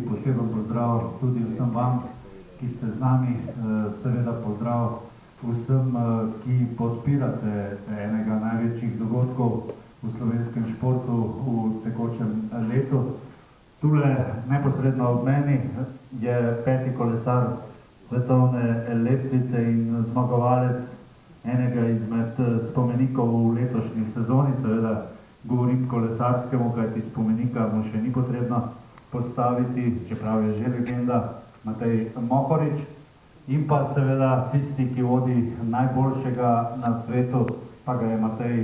poseben pozdrav tudi vsem vam, ki ste z nami, seveda pozdrav vsem, ki podpirate enega največjih dogodkov v slovenskem športu v tekočem letu. Tule neposredno ob meni je 5. kolesar svetovne lestvice in zmagovalec enega izmed spomenikov v letošnji sezoni, seveda govorim kolesarskemu, kajti spomenika mu še ni potrebno postaviti, čeprav je že legenda, Matej Mohorič, in pa seveda tisti, ki vodi najboljšega na svetu, pa ga je Matej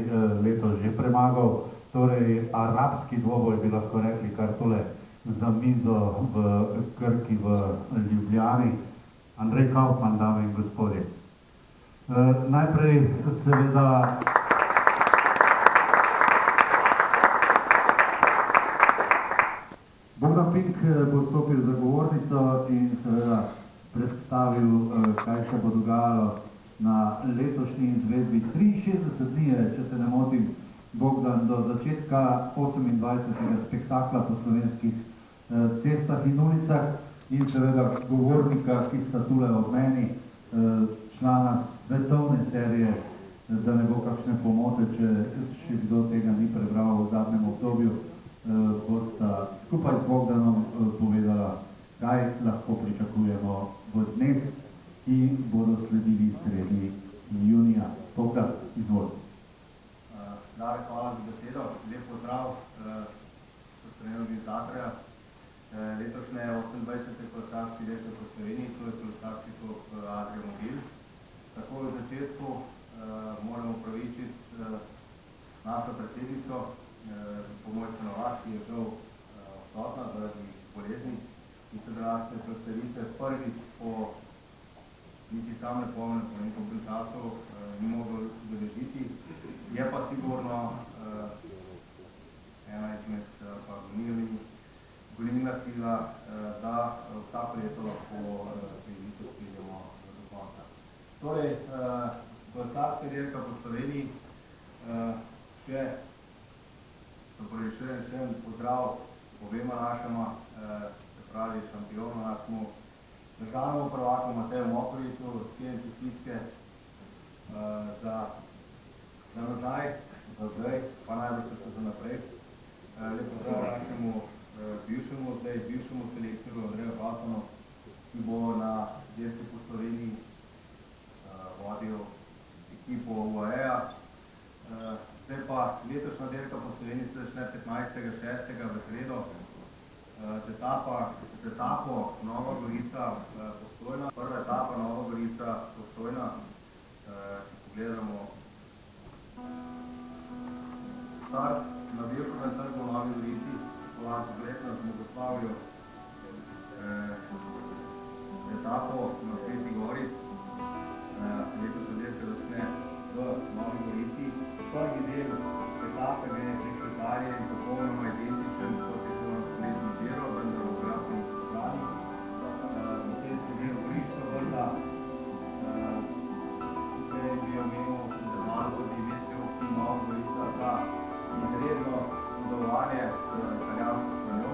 letos že premagal, torej arabski dvoboj bi lahko rekli kar tole za mizo v Krki v Ljubljani, Andrej Kaufmann, dame in gospodje. Najprej seveda Bogdan Pink bo stopil za govornico in seveda predstavil, kaj se bo dogajalo na letošnji izvedbi. 63 dni je, če se ne motim, Bogdan, do začetka 28. spektakla po slovenskih cestah in ulicah in seveda govornika, ki sta tule ob meni, člana svetovne serije, da ne bo kakšne pomote, če še kdo tega ni prebral v zadnjem obdobju, bosta skupaj s Bogdanom povedala, kaj lahko pričakujemo v dneh, ki bodo sledili sredi junija. Bogdan, izvolj. Darek, hvala za besedo. Lep pozdrav s strani organizatorja letošnje 28. kolesarske dirke po Sloveniji, to je kolesarski klub Adria Mobil. Takoj v začetku moramo opravičiti našo predsednico, pomoč Novak, ki je žal odsotna zaradi bolezni in se današnje predstavitve prvič po niti sam ne pomnim, po nekom času ni mogel udeležiti. Je pa sigurno ena izmed gonilna sila, da vsako leto lahko približno spridemo do konca. Torej, kolesarska dirka po Sloveniji, še en pozdrav obema našima, se pravi šampionu našemu državnemu prvaku Mateju Mohoriču, vsem čestitke za nazaj, za zdaj, pa najbolj še za naprej. Lep pozdrav našemu bivšemu selektorju Andreju Kaufmannu, ki bo na dirki po Sloveniji vodil ekipo UAE-a. Zdaj pa letošnja dirka po Sloveniji se začne 15.6. v sredo z etapo Nova Gorica-Postojna. Prva etapa Nova Gorica-Postojna, če pogledamo start na Vilkovem trgu v Novi Gorici, polan pogled na Zmagoslavju, etapo na Sveti Gori. Letošnja dirka začne v Novi Gorici. Prvi del etape gre preko Italije in popolnoma identičen, kot je se vam spletni Giro, vendar v grafni strani. Na cesti del Goriška vrta, tukaj bi omenil, da malo tudi mestne občine Nova Gorica za izredno sodelovanje s italijansko stranjo.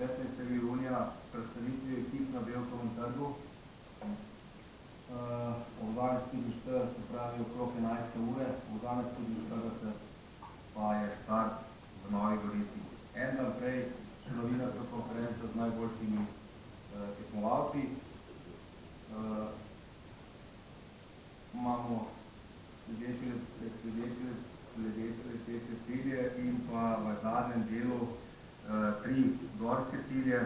15. junija predstavitvi ekip na Belkovem trgu. Ob 12.44, se pravi okrog 11. ure, ob 12.44 pa je štart v Novi Gorici. En dan prej še novinarska konferenca z najboljšimi tekmovalci. Imamo sledeče cilje in pa v zadnjem delu 3 gorske cilje,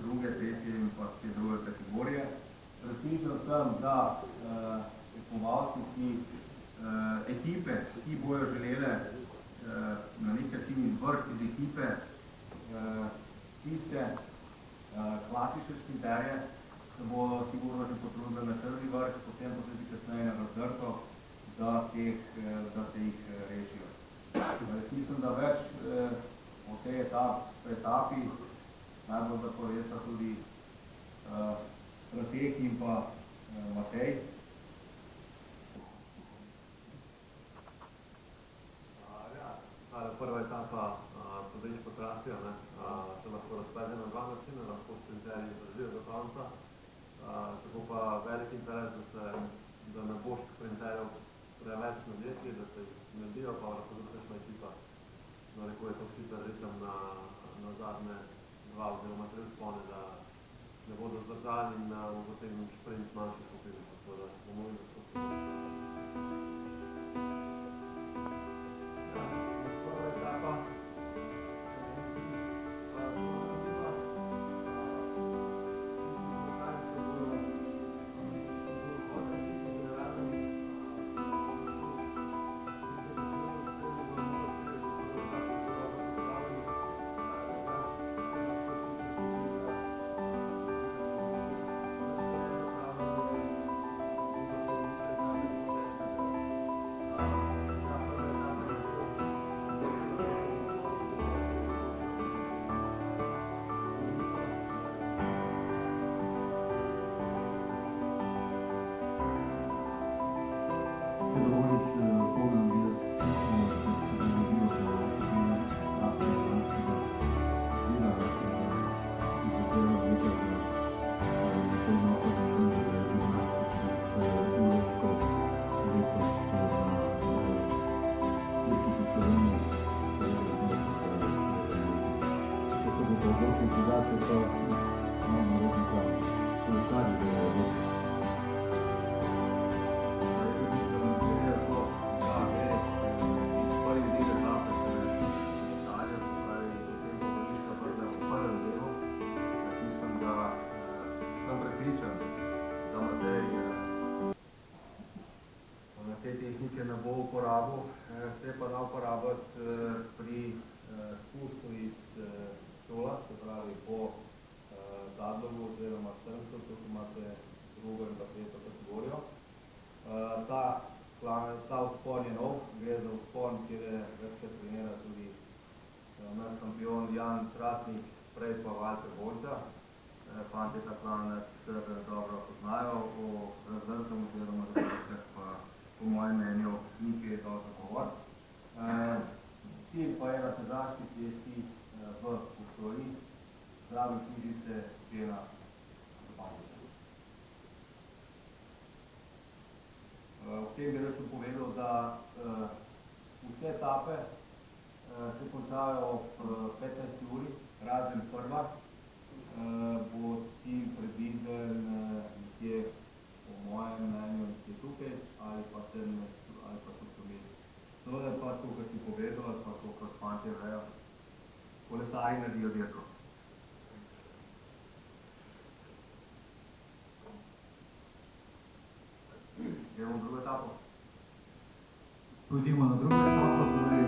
druge, tretje in pa vse druge kategorije. Prepričan sem, da tekmovalci, ekipe, ki bojo želele na nek način izvrsti iz ekipe tiste klasične sprinterje, se bodo sigurno že potrudili na črni vrh, potem pa tudi kasneje na razdrto, da se jih rešijo. Jaz mislim, da več o tej etapi najbolj zapovesta tudi strateg in pa Matej. Prva etapa podeč po trasi se lahko razpede na 2 načina, lahko sprinterji zdržijo do konca. Tako pa velik interes, da ne boš sprinterjev preveč nadjeti, da se medijo, pa lahko kakšna ekipa narekuje to hiter ritem na zadnje 2 oziroma 3 vzpone, da ne bodo zdržali in bo potem šprint manjši skupini, tako da bomo videli, kako se bo. Te tehnike ne bo uporabil, se pa da uporabiti pri spustu iz stola, se pravi po Zadlogu oziroma Strmcu, tukaj imate drugo in pa tretjo kategorijo. Ta vzpon je nov, gre za vzpon, kjer je večkrat trenira tudi naš šampion Jan Tratnik, prej pa Valter Boljca. Fantje ta klanec dobro poznajo, o razdrtem oziroma razdrteh pa po mojem mnenju nikaj je dobro govor. Cilj pa je na težaški cesti v Postojni, zraven knjižice Pena Zbavljica. V tem bi rečem povedal, da vse etape se končajo ob 15. uri, razen prva. Bo cilj predviden nekje, po mojem mnenju, nekje tukaj, ali pa 17, ali pa tudi. To je pa to, kar si povedal, ali pa to, kar fantje vejo. Kolesarji naredijo dirko. Gremo v drugo etapo. Pojdimo na drugo etapo, torej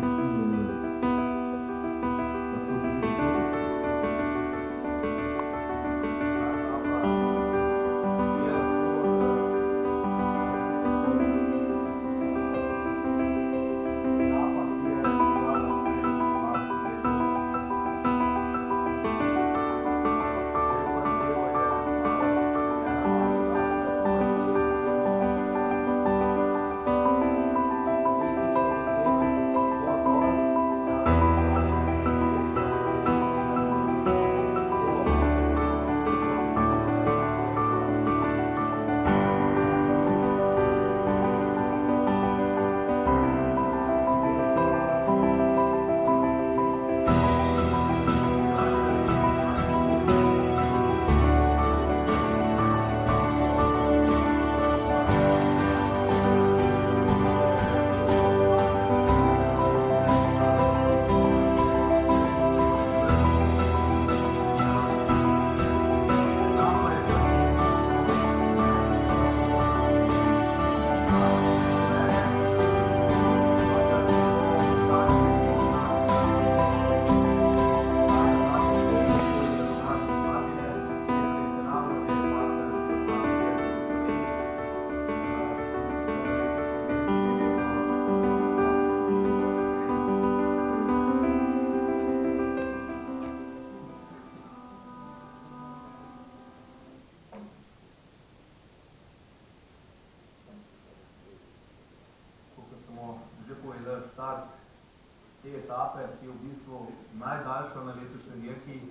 Najdaljša na letošnji dirki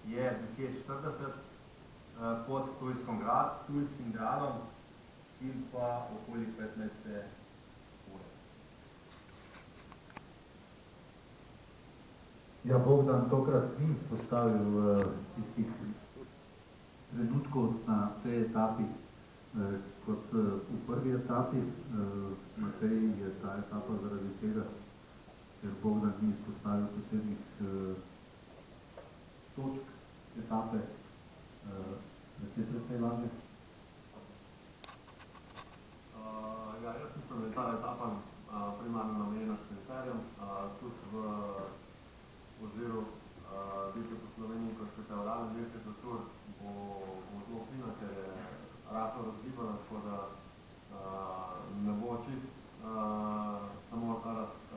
je 10:40 pod Tujskim gradom in pa okoli 15. ure. Ja, Bogdan tokrat ni izpostavil tistih trenutkov na tej etapi kot v prvi etapi. Matej je ta etapa zaradi tega, ker Bogdan ni izpostavil posebnih točk etape, precej lažje. Jaz mislim, da je ta etapa primarno namenjena šprinterjem, tudi v oziru dirke po Sloveniji, ko se teoralne dirke za Tour, bo zelo fino, ker je rahlo razgibana, tako da ne bo čist samo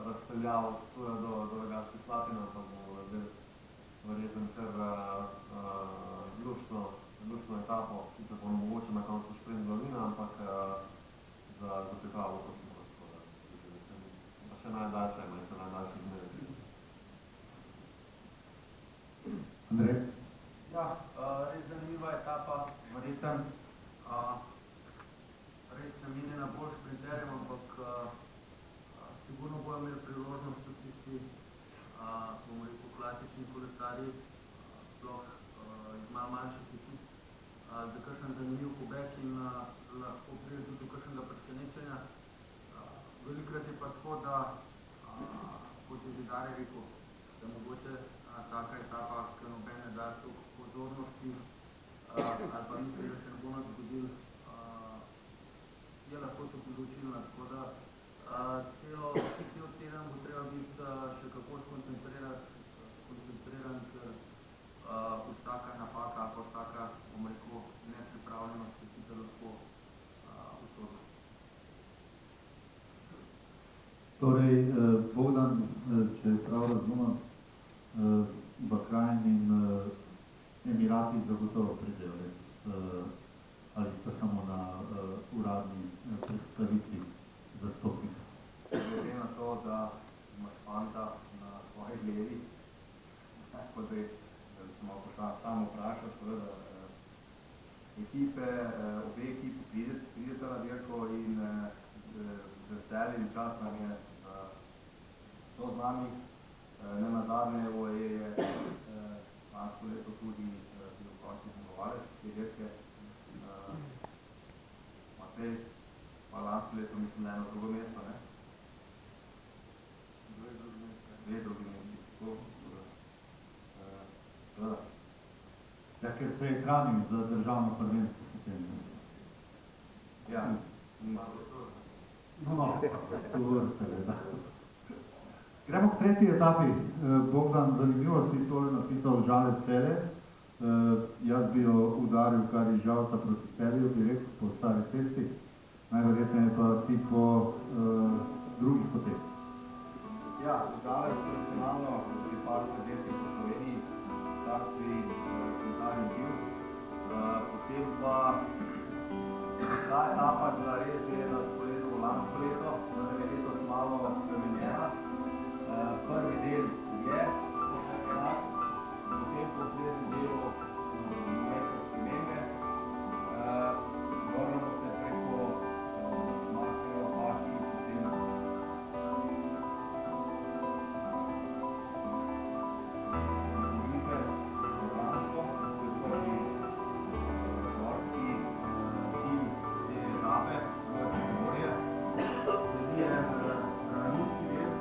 razpeljal od Tura do Rogaške Slatine, ampak bomo naredili verjetno kar luštno etapo, ki se bo mogoče na koncu šprint glavnina, ampak za pripravo to smo pa še najdaljša ima in se najdaljši zmeraj. Andrej? Ja, res zanimiva etapa, verjetno res namenjena bolj šprinterjem, ampak sigurno bojo imeli priložnost tudi tisti, bomo rekel, klasični kolesarji, sploh iz malo manjših ekip, za kakšen zanimiv pobeg in lahko pride tudi do kakšnega presenečenja. Velikrat je pa tako, da, kot je Zidar rekel, da mogoče taka etapa, ki nobene da toliko pozornosti, ali pa misli, da se ne bo nič zgodilo, je lahko tudi odločilna, tako da cel teden bo treba biti še kako skoncentriran, ker vsaka napaka, pa vsaka, bom rekel, nepripravljenost ekipe lahko usodna. Torej, Bogdan, če prav razumem, Bahrain in Emirati zagotovo pridejo letos, ali sta samo na uradni predstavitvi zastopnika? Glede na to, da imaš fanta na svoji levi, tako da se malo samo vprašal, seveda, obe ekipi prideta na dirko in veselje in čas nam je, da so z nami. Nenazadnje je lansko leto tudi bil končni zmagovalec te dirke. Matej, pa lansko leto mislim, da eno drugo mesto, ne? Dve drugi mesti, tako. Ja, ker se je hranil za državno prvenstvo potem. Ja. No, seveda. Gremo k tretji etapi. Bogdan, zanimivo si tole napisal Žalec Celje. Jaz bi jo udaril kar iz Žalca proti Celju, bi rekel, po stari cesti. Najverjetneje pa ti po drugih poteh. Ja, Žalec tradicionalno pripadka dirke po Sloveniji, takvi komentarji bil. Potem pa ta etapa bila res že na spoledu lansko leto, vendar je letos malo spremenjena. Prvi del je enak, potem po srednjem delu nekaj spremembe. Vrnemo se preko Markejo, Paki, potem Goripe, Ljubljansko, to je prvi gorski cilj te etape, Gorske gorje. Sledi en ravninski del,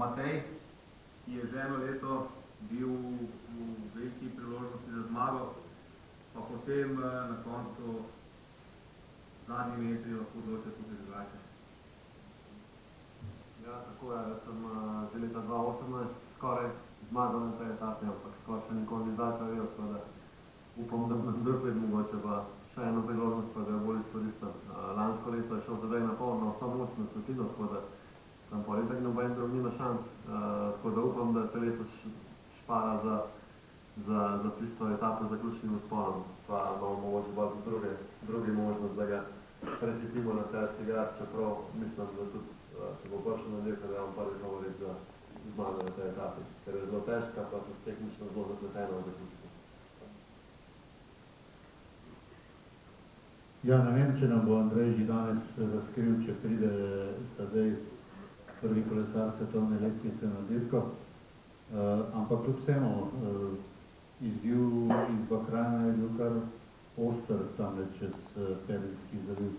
Matej, ki je že eno leto bil v veliki priložnosti za zmago, pa potem na koncu zadnji metri lahko odloča tudi drugače. Ja, tako je. Jaz sem že leta 2018 skoraj zmagal na tej etapi, ampak skoraj še nikoli ni zdaj pravijo, tako da upam, da na drug let mogoče pa še eno priložnost, pa da jo bolj izkoristim. Lansko leto je šel zadaj na pol, na vso moč na svetino, tako da tam pol itak noben drug nima šans, tako da upam, da se letos špara za tisto etapo z zaključnim vzponom, pa imamo mogoče bolj druge možnost, da ga prehitimo na Celjski grad, čeprav mislim, da tudi če bo prišel na dirko, da je on prvi favorit za zmago na tej etapi, ker je zelo težka, pa tudi tehnično zelo zapletena v zaključku. Ja, ne vem, če nam bo Andrej že danes razkril, če pride Tadej prvi kolesar svetovne lestvice na dirko, ampak kljub vsemu izziv iz Bahrajna je bil kar oster tamle čez Perzijski zaliv.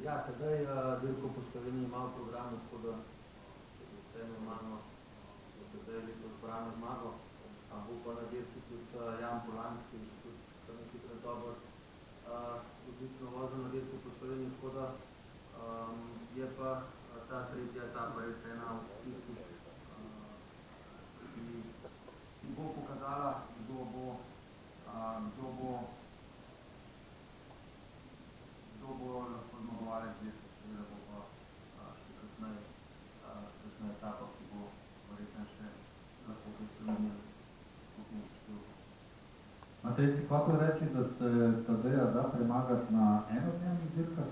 Ja, sedaj dirko po Sloveniji ima v programu, tako da vse normalno, da se zdaj leto zbrano zmago. Bo pa na dirki tudi Jan Polanski, tudi kar nekaj pred dobro odlično vozil na dirko po Sloveniji, tako da je pa ta tretja etapa res ena od tistih, ki bo pokazala, kdo bo lahko zmagovalec dirke, seveda bo pa še kasneje etapa, ki bo verjetno še lahko spremenila skupno številko. Matej, si hotel reči, da se Tadeja da premagati na enodnevnih dirkah,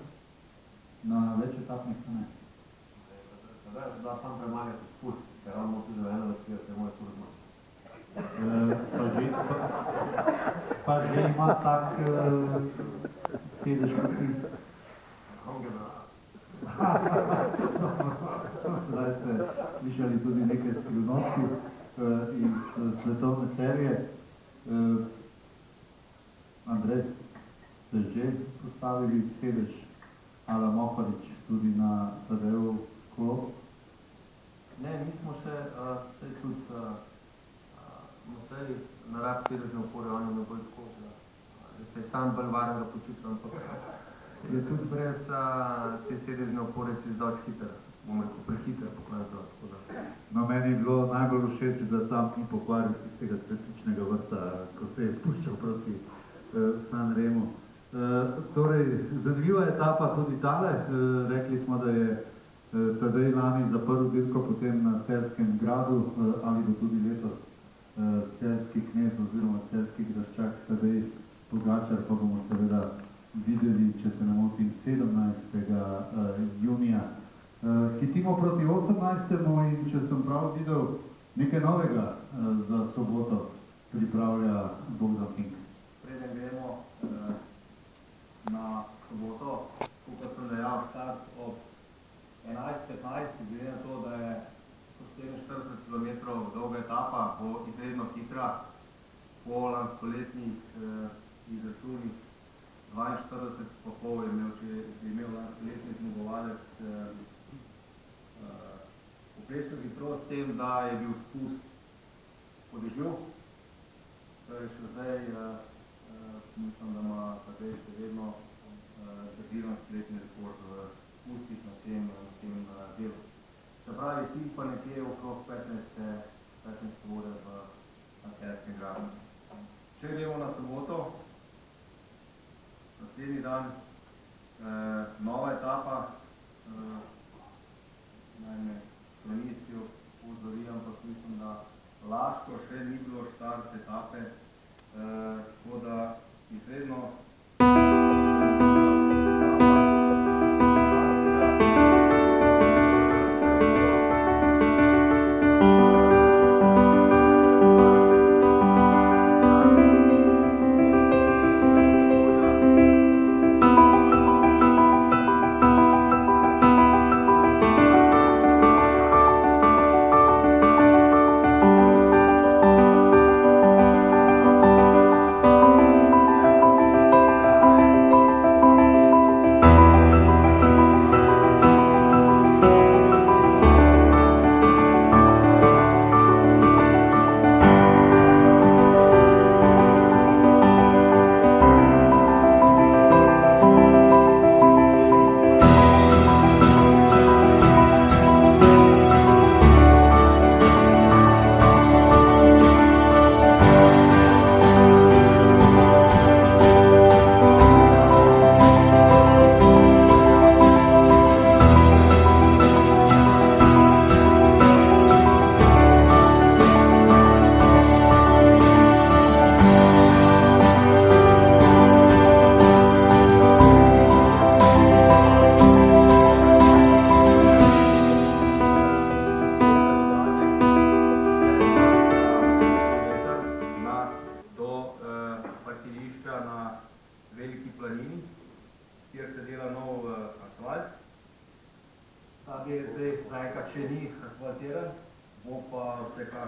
na več etapnih pa ne? Tadeja se da sam premagati spust, ker on bo tudi v eno razpira, se je moj spust zmaga. Pa že ima tak sedež kot ti. Sedaj ste slišali tudi nekaj skrivnosti iz svetovne serije. Andrej, ste že postavili sedež Ala Mohorič tudi na Tadejev klop? Ne, mi smo še vse tudi Matej na rak sedežne opore, on ne bo tako, da se je sam bolj varnega počutil, ampak je tudi brez te sedežne opore čez dosti hiter, bom rekel, prehiter pokazal, tako da. No, meni je bilo najbolj všeč, da sam ni pokvaril tistega cvetličnega vrta, ko se je spuščal proti San Remu. Torej, zanimiva etapa tudi tale. Rekli smo, da je Tadej lani zaprl dirko potem na Celjskem gradu, ali bo tudi letos celjski knez oziroma celjski graščak Tadej Pogačar, pa bomo seveda videli, če se ne motim, 17. junija. Hitimo proti 18. in če sem prav videl, nekaj novega za soboto pripravlja Bogdan Fink. Preden gremo na soboto, kot sem dejal, start ob 11:15, glede na to, da je 144 km dolga etapa, bo izredno hitra, po lanskoletnih izračunih 42,5 je imel lanskoletni zmagovalec povprečno hitrost, s tem, da je bil spust po dežju. Torej še zdaj mislim, da ima Tadej še vedno drži lanskoletni rekord v spustih na tem delu. Se pravi, cilj pa nekje okrog 15 ure na Celjskem gradu. Če gremo na soboto, naslednji dan, nova etapa, najme kronistijo pozori, ampak mislim, da Laško še ni bilo štart etape, tako da izredno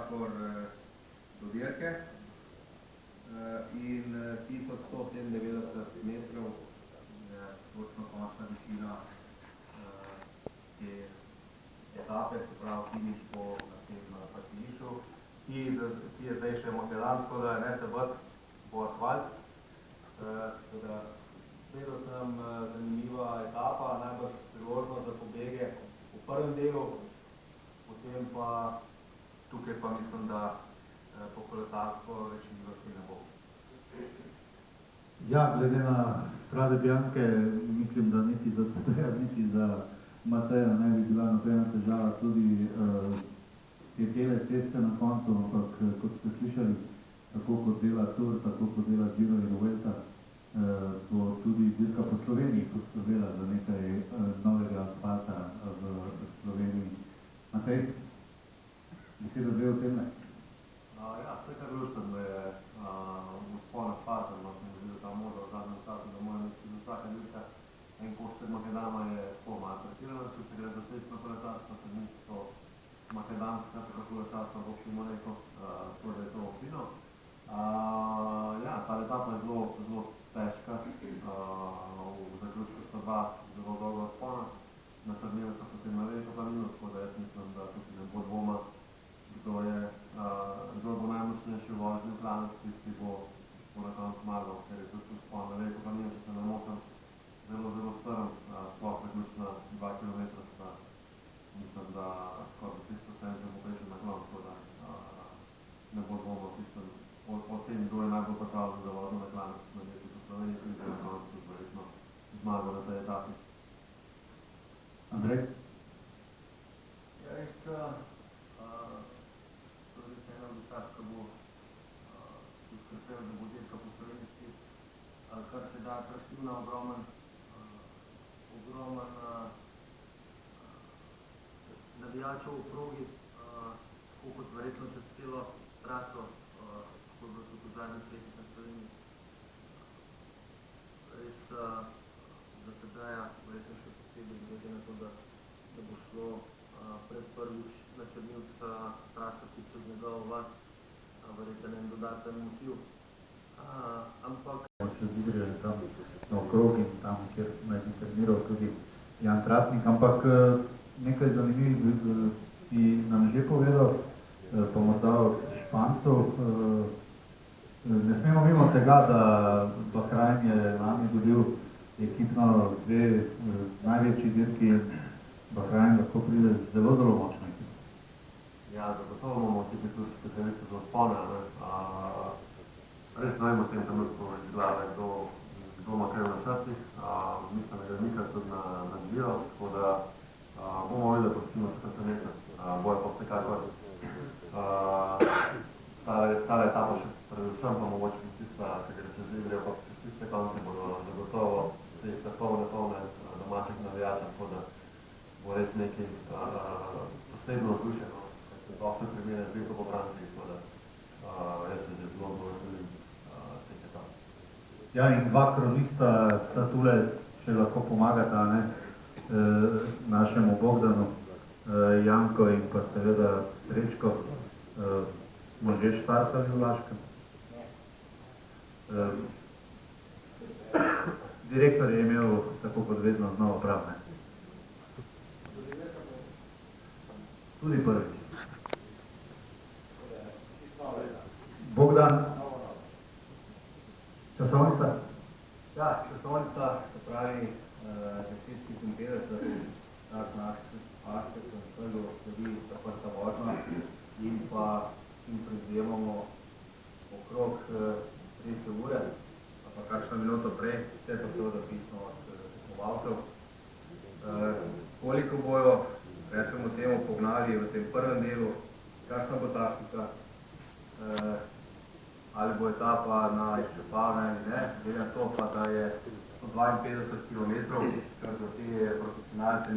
vsekakor do dirke in 1197 metrov je točno končna višina te etape, se pravi finiš bo na tem parkirišču, ki je zdaj še makadam, tako da ne se vrt, bo asfalt. Sledil sem zanimiva etapa, najbolj priložnost za pobege v prvem delu, potem pa tukaj pa mislim, da po kolesarstvo več vrsti ne bo. Ja, glede na Strade Bianche, mislim, da niti za Tadeja, niti za Mateja ne bi bila nobena težava, tudi te bele ceste na koncu, ampak kot ste slišali, tako kot dela Tour, tako kot dela Giro in Vuelta, bo tudi dirka po Sloveniji poskrbela za nekaj novega asfalta v Sloveniji. Matej, besedo dve o tem ne? Ja, vse kar luštam je vzpon asfalta, no sem videl ta moda v zadnjem času, da moja mislim, da vsaka dirka en košček makadama je tako malo pretirano, če se gre za sredstvo kolesarstvo, se ni to makadamska kolesarstva, bo šimo rekel, tako da je to fino. Ja, ta etapa je zelo težka, v zaključku sta dva zelo dolga vzpona, na srednjevo sta potem na veliko planino, tako da jaz mislim, da tukaj ne bo dvoma, kdo bo najmočnejši v vožnji v Klanec, tisti bo na koncu zmagal, ker je tudi vzpon na veliko planino, če se ne motim, zelo strm, sploh zaključna 2 km sta, mislim, da skoraj 10% bo večji naklon, tako da ne bo dvoma o tem, kdo je najbolj pripravljen za vožnjo na Klanec, na dirki po Sloveniji, tudi na koncu verjetno zmagal na tej etapi. Andrej? Ja, res, to je res ena od etap, ki bo poskrbel, da bo dirka po Sloveniji kar se da atraktivna, ogromen navijačev v progi, tako kot verjetno čez celo traso, tako je bilo tudi v zadnjih letih na Sloveniji. Res za Tadeja, verjetno še posebej glede na to, da bo šlo pred prvič na Črnivca traso, ki čez njegovo vas, verjetno en dodaten motiv. Ampak čez Idrijo in tam naokrog in tam, kjer naj bi treniral tudi Jan Tratnik, ampak nekaj zanimivih si nam že povedal, pa morda od Špancov. Ne smemo mimo tega, da Bahrain je lani dobil ekipno dve največji dirki, Bahrain lahko pride zelo močno ekipo. Ja, zagotovo imamo ekipi tudi specialisti za vzpone, res ne vem v tem trenutku iz glave, kdo ima kaj v načrtih, mislim, da je nekaj tudi na Giro, tako da bomo videli, pustimo se presenetiti, bojo pa vsekakor stara etapa še predvsem, pa mogoče tista, ki gre čez Idrijo, pa tiste konce bodo zagotovo tiste polne domačih navijačev, tako da bo res nekaj posebno vzdušje, lahko primere z Bilko po Franciji, tako da jaz se že zelo veselim teh etap. Ja, in dva kronista sta tule, če lahko pomagata, ne, našemu Bogdanu, Janko in pa seveda Srečko. Smo že štartali v Laškem. Direktor je imel, tako kot vedno, znova prav, ne? Tudi prvič. Bogdan, časovnica? Ja, časovnica, se pravi 10:55, tak naš Aštek na trgu sledi zaprta vožnja in pa predvidevamo okrog 3 ure, pa kakšno minuto prej, vse pa seveda pisno od tekmovalcev. Koliko bojo, rečemo temu, pognali v tem prvem delu, kakšna bo taktika, ali bo etapa na izčrpavanje ali ne, glede na to pa, da je 152 km, kar za te profesionalce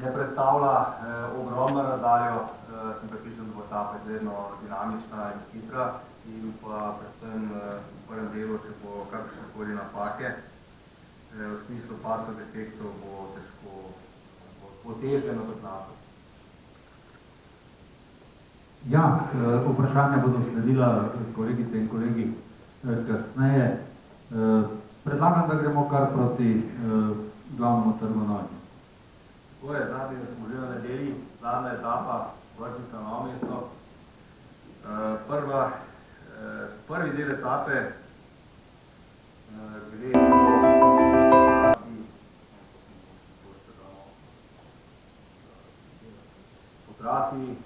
ne predstavlja ogromno razdaljo, sem prepričan, da bo etapa izredno dinamična in hitra in pa predvsem v prvem delu, če bo kakršnekoli napake, v smislu pasov defektov bo težko, bo težje nadoknaditi. Ja, vprašanja bodo sledila kolegice in kolegi kasneje. Predlagam, da gremo kar proti glavnemu trgu Novi. Tako je, znati, da smo že na nedelji, zadnja etapa, vršnica Novo mesto. Prvi del etape gre po trasi,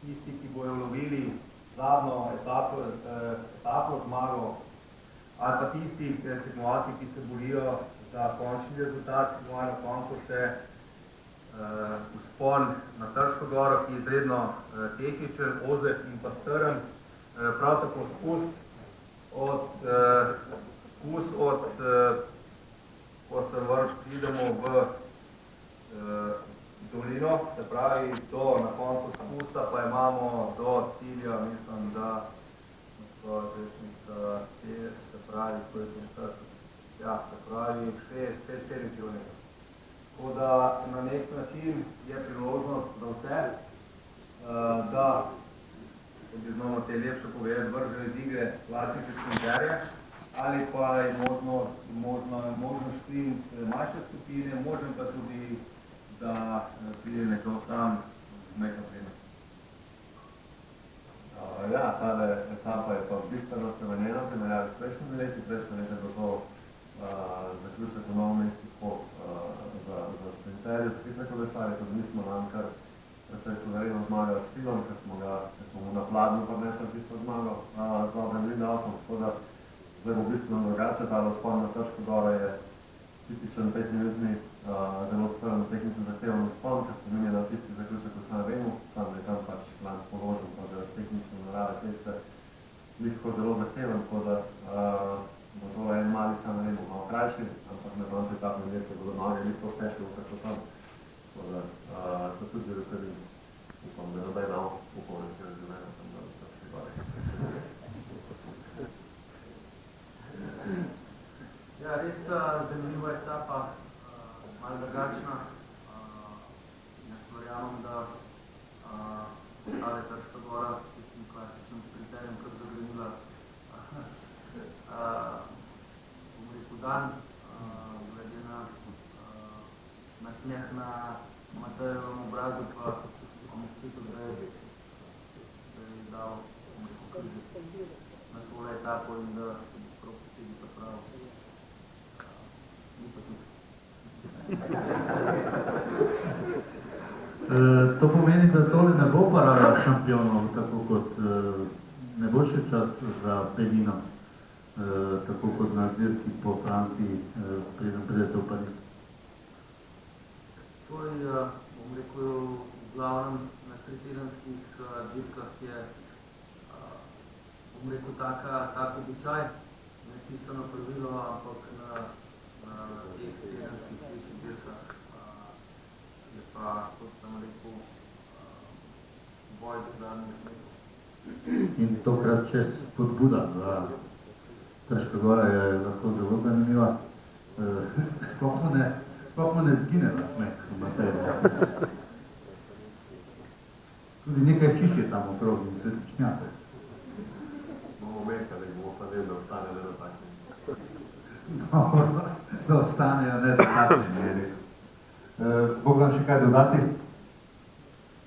tisti, ki bojo lovili zadnjo etapo zmago, ali pa tisti tekmovalci, ki se borijo za končni rezultat, ki imajo na koncu še vzpon na Trško goro, ki je izredno tehničen, ozek in pa strm, prav tako spust od Vrš pridemo v dolino, se pravi do na koncu spusta, pa imamo do cilja, mislim, da se pravi, se pravi 6-7 km. Tako da na nek način je priložnost za vse, da bi znamo te lepše povedati, vržene z igre klasične sprinterje, ali pa je možno šprint manjše skupine, možno pa tudi, da pride nekdo sam z nekaj prednost. Ja, tale etapa je pa bistveno spremenjena v primerjavi s prejšnjimi leti. Prejšnje leta je bilo zaključek v Novem mestu za sprinterje, za hitne kolesarje, tudi mi smo nam kar precej suvereno zmagali s Pilom, ker smo mu na Pladnju prinesli tisto zmago z dobrim lead-outom, tako da zdaj bo bistveno drugače. Tale vzpon na Trško goro je tipičen 5-minutni, zelo strm tehnično zahteven vzpon, ker spominja na tisti zaključek v San Remu, tam je tam pač plan položen, pa da tehnično narave ceste ni tako zelo zahteven, tako da bo to en mali San Remu malo krajši, ampak na koncu etapne dirke bodo noge ni tako težke, kako tam. Tako da se tudi veselim, upam, da nobej nam upomnike razumemo, sem da se pribali. Ja, res zanimiva etapa, malo drugačna. Jaz verjamem, da ostale Trška gora s tistim klasičnim sprinterjem kar zagrenila bom rekel dan, glede na nasmeh na Matejevem obrazu, pa omestitev, da je dal na tole etapo in da prav posebej pa prav. To pomeni, da tole ne bo parada šampionov, tako kot ne bo še čas za Pelino, tako kot na dirki po Franciji, preden pridete v Pariz. To je, bom rekel, v glavnem na tritedenskih dirkah je, bom rekel, tak običaj, ne pisano pravilo, ampak na teh tedenskih večjih dirkah je pa, kot sem rekel, In tokrat čez spodbuda za Krško Gora je lahko zelo zanimiva. Sploh mu ne zgine na smeh, Matej. Tudi nekaj hiš je tam okrog in cvetličnjake. Bomo omekali, da bomo pa vedno ostane nedotaknjeni. Da ostanejo nedotaknjeni. Bogdan, še kaj dodati?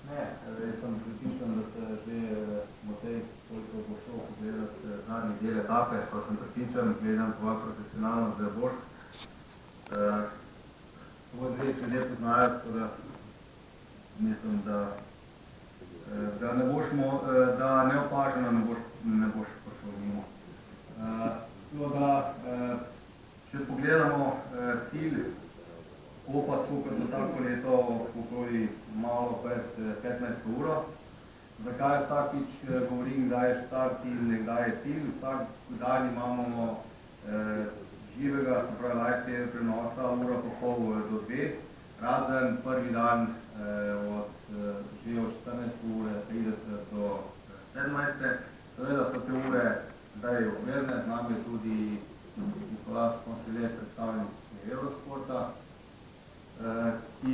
Ne, jaz sem pripričan, da se že Matej toliko bo šel pogledati zadnji del etape, pa sem pripričan, gledam tvojo profesionalnost, da boš. Tvoj dve ljudje poznajo, tako da mislim, da neopaženo ne boš prišel mimo. Tako da, če pogledamo cilj, Opa tukaj vsako leto okoli malo pred 15 uro. Zakaj vsakič govorim, kdaj je štart in kdaj je cilj? Vsak dan imamo živega, se pravi live TV prenosa, uro pa pol do 2, razen prvi dan že od 14:30 do 17. Seveda so te ure zdaj obvezne, z nami je tudi Nikolas Poncelet, predstavnik Eurosporta, ki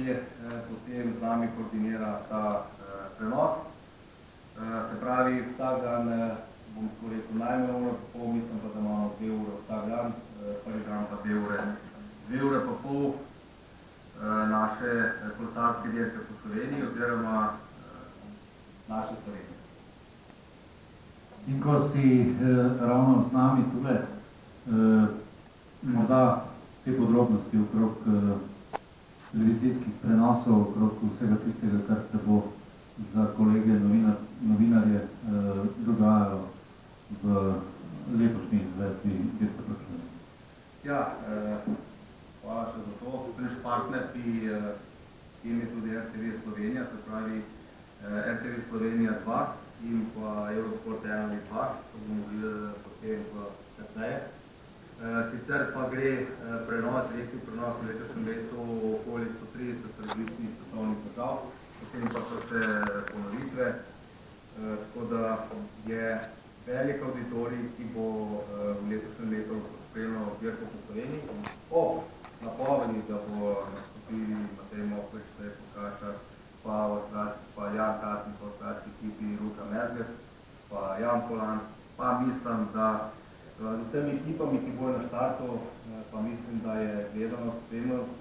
potem z nami koordinira ta prenos. Se pravi, vsak dan, bom tako rekel, najmanj uro pa pol, mislim pa, da imamo 2 ure vsak dan, prvi dan pa 2 ure pa pol naše kolesarske dirke po Sloveniji oziroma naše Slovenije. In ko si ravno z nami tule, morda te podrobnosti okrog televizijskih prenosov, okrog vsega tistega, kar se bo za kolege novinarje dogajalo v letošnji izvedbi Dirke po Sloveniji. Ja, hvala še za to. Naš partner pri tem je tudi RTV Slovenija, se pravi RTV Slovenija 2 in pa Eurosport 1 ali 2, to bomo videli potem kasneje. Sicer pa gre prenos, direktni prenos v letošnjem letu okoli 130 različnih svetovnih držav, potem pa so se ponovitve, tako da je velik auditorij, ki bo v letošnjem letu spremljal Dirko po Sloveniji. Po napovedi, da bo nastopili Matej Mokrič, Stefan Kašar, pa Jan Kasnik, pa v avstralski ekipi Luka Merges, pa Jan Polans, pa mislim, da z vsemi ekipami, ki bojo na štartu, pa mislim, da je gledanost, spremljanost,